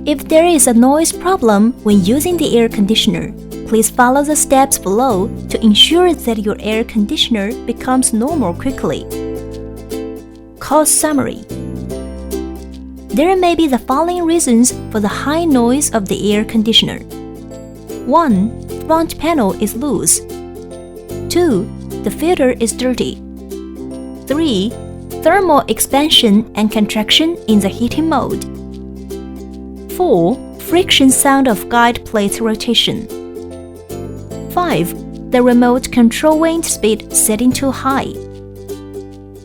If there is a noise problem when using the air conditioner, please follow the steps below to ensure that your air conditioner becomes normal quickly. Cause summary. There may be the following reasons for the high noise of the air conditioner. 1. Front panel is loose. 2. The filter is dirty. 3. Thermal expansion and contraction in the heating mode. 4. Friction sound of guide plate rotation. 5. The remote control wind speed setting too high.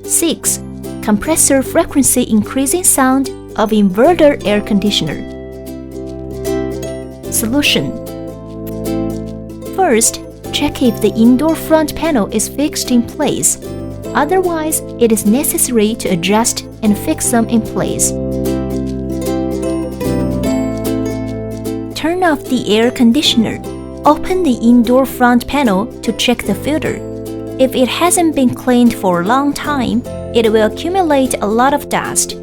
6. Compressor frequency increasing sound of inverter air conditioner. Solution. First, check if the indoor front panel is fixed in place. Otherwise, it is necessary to adjust and fix them in place. Turn off the air conditioner. Open the indoor front panel to check the filter. If it hasn't been cleaned for a long time, it will accumulate a lot of dust,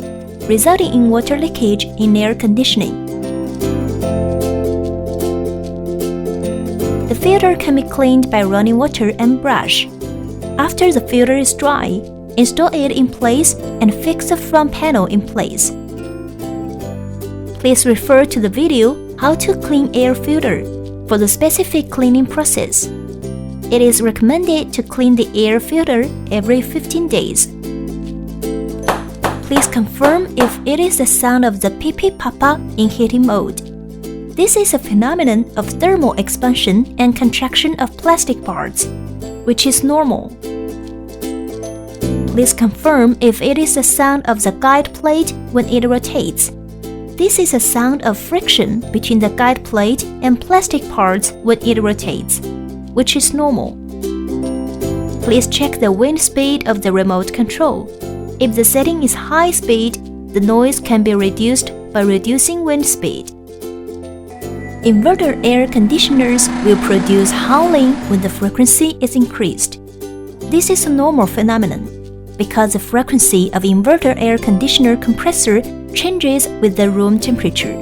resulting in water leakage in air conditioning. The filter can be cleaned by running water and brush. After the filter is dry, install it in place and fix the front panel in place. Please refer to the video How to Clean Air Filter for the specific cleaning process. It is recommended to clean the air filter every 15 days. Please confirm if it is the sound of the pee-pee papa in heating mode. This is a phenomenon of thermal expansion and contraction of plastic parts, which is normal. Please confirm if it is the sound of the guide plate when it rotates. This is a sound of friction between the guide plate and plastic parts when it rotates, which is normal. Please check the wind speed of the remote control. If the setting is high speed, the noise can be reduced by reducing wind speed. Inverter air conditioners will produce howling when the frequency is increased. This is a normal phenomenon because the frequency of inverter air conditioner compressor changes with the room temperature.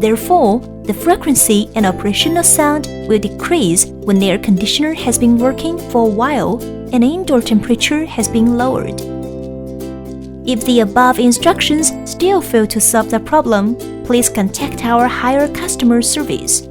Therefore, the frequency and operational sound will decrease when the air conditioner has been working for a while and indoor temperature has been lowered. If the above instructions still fail to solve the problem, please contact our higher customer service.